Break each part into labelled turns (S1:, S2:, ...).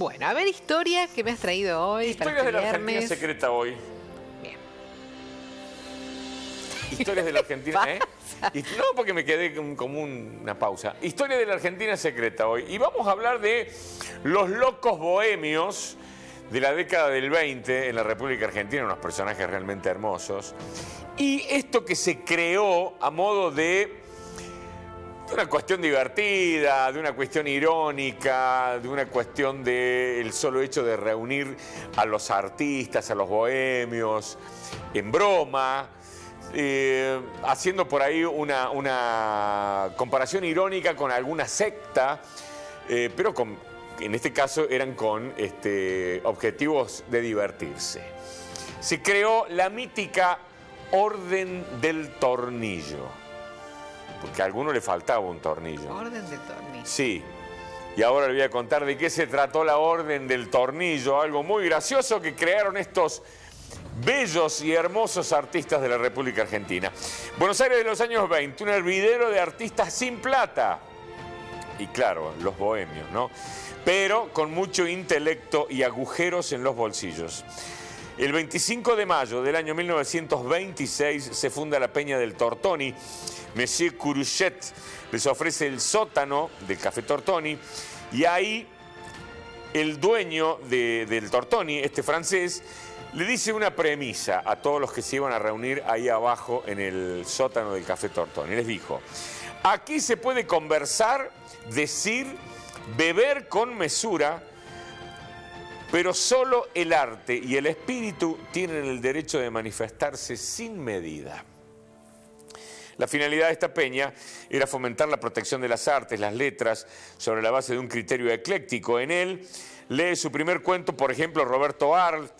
S1: Bueno, a ver, historia que me has traído hoy.
S2: Historias de la Argentina secreta hoy.
S1: Bien.
S2: Historias de la Argentina, ¿eh? No, porque me quedé como una pausa. Historia de la Argentina secreta hoy. Y vamos a hablar de los locos bohemios de la década del 20 en la República Argentina, unos personajes realmente hermosos. Y esto que se creó a modo de una cuestión divertida, de una cuestión irónica, de una cuestión del solo hecho de reunir a los artistas, a los bohemios, en broma, haciendo por ahí una comparación irónica con alguna secta, pero en este caso eran con objetivos de divertirse. Se creó la mítica Orden del Tornillo. Porque a alguno le faltaba un tornillo.
S1: Orden del Tornillo.
S2: Sí. Y ahora le voy a contar de qué se trató la Orden del Tornillo. Algo muy gracioso que crearon estos bellos y hermosos artistas de la República Argentina. Buenos Aires de los años 20, un hervidero de artistas sin plata. Y claro, los bohemios, ¿no? Pero con mucho intelecto y agujeros en los bolsillos. El 25 de mayo del año 1926 se funda la Peña del Tortoni. Monsieur Curuchet les ofrece el sótano del Café Tortoni y ahí el dueño del Tortoni, este francés, le dice una premisa a todos los que se iban a reunir ahí abajo en el sótano del Café Tortoni. Les dijo, aquí se puede conversar, decir, beber con mesura, pero solo el arte y el espíritu tienen el derecho de manifestarse sin medida. La finalidad de esta peña era fomentar la protección de las artes, las letras, sobre la base de un criterio ecléctico. En él lee su primer cuento, por ejemplo, Roberto Arlt,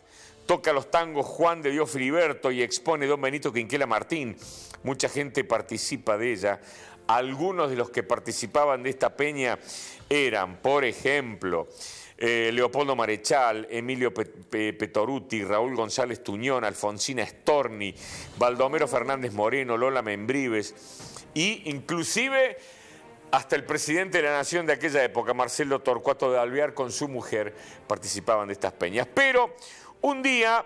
S2: toca los tangos Juan de Dios Filiberto y expone Don Benito Quinquela Martín. Mucha gente participa de ella. Algunos de los que participaban de esta peña eran, por ejemplo, Leopoldo Marechal, Emilio Petoruti, Raúl González Tuñón, Alfonsina Storni, Baldomero Fernández Moreno, Lola Membrives y inclusive hasta el presidente de la Nación de aquella época, Marcelo Torcuato de Alvear, con su mujer participaban de estas peñas. Pero un día,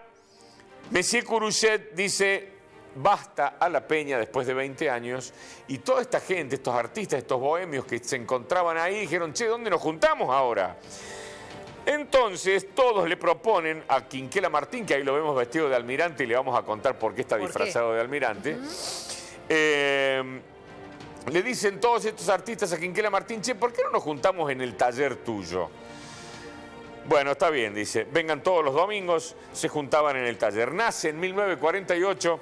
S2: Monsieur Curuchet dice, basta a la peña después de 20 años, y toda esta gente, estos artistas, estos bohemios que se encontraban ahí, dijeron, che, ¿dónde nos juntamos ahora? Entonces todos le proponen a Quinquela Martín, que ahí lo vemos vestido de almirante y le vamos a contar por qué está disfrazado de almirante. Le dicen todos estos artistas a Quinquela Martín, che, ¿por qué no nos juntamos en el taller tuyo? Bueno, está bien, dice, vengan todos los domingos, se juntaban en el taller. Nace en 1948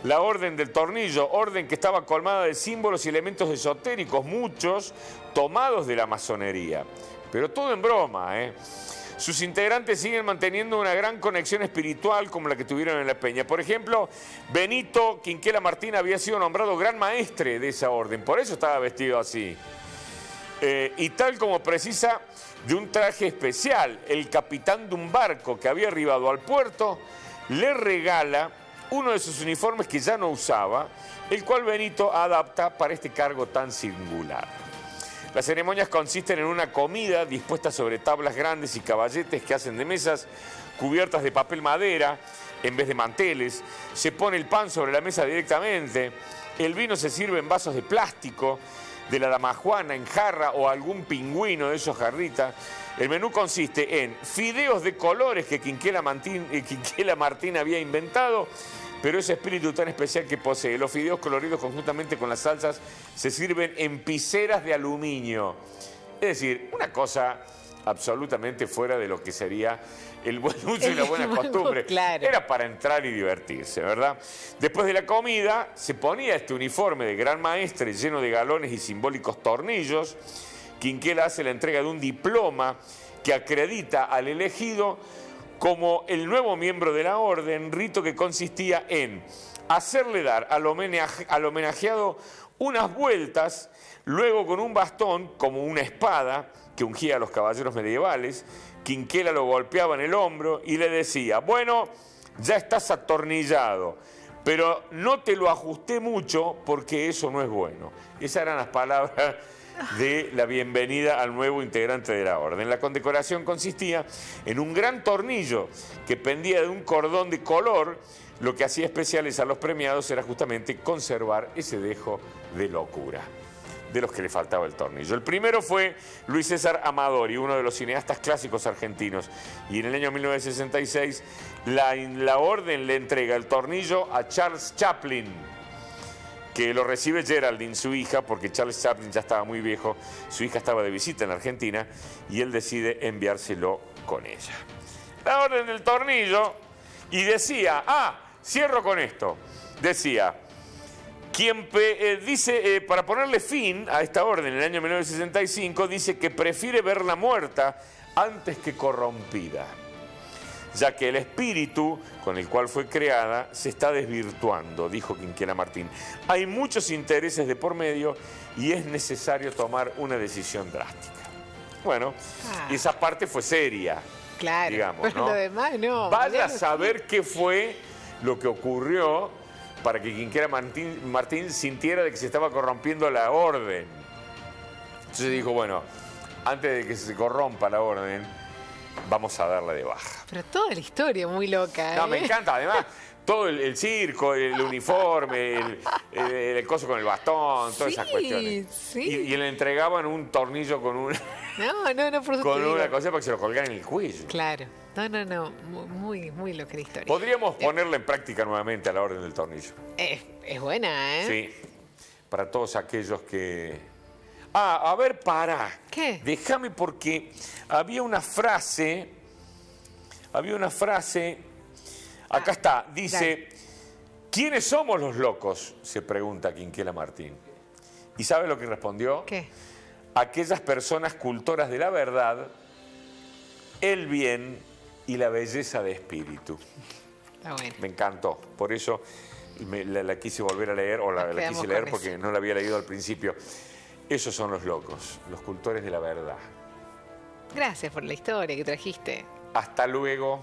S2: la Orden del Tornillo, orden que estaba colmada de símbolos y elementos esotéricos, muchos tomados de la masonería. Pero todo en broma, ¿eh? Sus integrantes siguen manteniendo una gran conexión espiritual como la que tuvieron en la peña. Por ejemplo, Benito Quinquela Martín había sido nombrado gran maestre de esa orden, por eso estaba vestido así. Y tal como precisa de un traje especial, el capitán de un barco que había arribado al puerto le regala uno de sus uniformes que ya no usaba, el cual Benito adapta para este cargo tan singular. Las ceremonias consisten en una comida dispuesta sobre tablas grandes y caballetes que hacen de mesas cubiertas de papel madera en vez de manteles. Se pone el pan sobre la mesa directamente. El vino se sirve en vasos de plástico, de la damajuana, en jarra o algún pingüino de esos jarritas. El menú consiste en fideos de colores que Quinquela Martín había inventado, pero ese espíritu tan especial que posee. Los fideos coloridos conjuntamente con las salsas se sirven en piceras de aluminio. Es decir, una cosa absolutamente fuera de lo que sería el buen uso y la buena costumbre.
S1: Claro.
S2: Era para entrar y divertirse, ¿verdad? Después de la comida se ponía este uniforme de gran maestre lleno de galones y simbólicos tornillos. Quinquela hace la entrega de un diploma que acredita al elegido como el nuevo miembro de la orden, rito que consistía en hacerle dar al homenajeado unas vueltas, luego con un bastón, como una espada, que ungía a los caballeros medievales, Quinquela lo golpeaba en el hombro y le decía, bueno, ya estás atornillado, pero no te lo ajusté mucho porque eso no es bueno. Esas eran las palabras de la bienvenida al nuevo integrante de la orden. La condecoración consistía en un gran tornillo que pendía de un cordón de color. Lo que hacía especiales a los premiados era justamente conservar ese dejo de locura, de los que le faltaba el tornillo. El primero fue Luis César Amadori, uno de los cineastas clásicos argentinos. Y en el año 1966 la orden le entrega el tornillo a Charles Chaplin, que lo recibe Geraldine, su hija, porque Charles Chaplin ya estaba muy viejo, su hija estaba de visita en Argentina y él decide enviárselo con ella. La orden del tornillo, y decía, cierro con esto, decía, quien dice, para ponerle fin a esta orden en el año 1965, dice que prefiere verla muerta antes que corrompida, ya que el espíritu con el cual fue creada se está desvirtuando, dijo Quinquela Martín. Hay muchos intereses de por medio y es necesario tomar una decisión drástica. Bueno, esa parte fue seria,
S1: claro,
S2: digamos,
S1: pero
S2: ¿no?
S1: lo demás no.
S2: Vaya a saber qué fue lo que ocurrió para que Quinquela Martín sintiera de que se estaba corrompiendo la orden. Entonces dijo, bueno, antes de que se corrompa la orden, vamos a darla de baja.
S1: Pero toda la historia muy loca, ¿eh?
S2: No, me encanta, además, todo el circo, el uniforme, el coso con el bastón, todas esas cuestiones.
S1: Sí.
S2: Y le entregaban un tornillo con una,
S1: No, por eso
S2: con
S1: te digo.
S2: una cosa para que se lo colgaran en el cuello.
S1: Claro. No. Muy loca la historia.
S2: Podríamos ponerla en práctica nuevamente a la orden del tornillo.
S1: Es buena, ¿eh?
S2: Sí, para todos aquellos que... a ver, pará.
S1: ¿Qué?
S2: Déjame porque había una frase, acá está, dice,
S1: dale.
S2: ¿Quiénes somos los locos?, se pregunta Quinquela Martín. ¿Y sabe lo que respondió?
S1: ¿Qué?
S2: Aquellas personas cultoras de la verdad, el bien y la belleza de espíritu.
S1: Está bueno.
S2: Me encantó, por eso la quise volver a leer, o la quise leer porque no la había leído al principio. Esos son los locos, los cultores de la verdad.
S1: Gracias por la historia que trajiste.
S2: Hasta luego.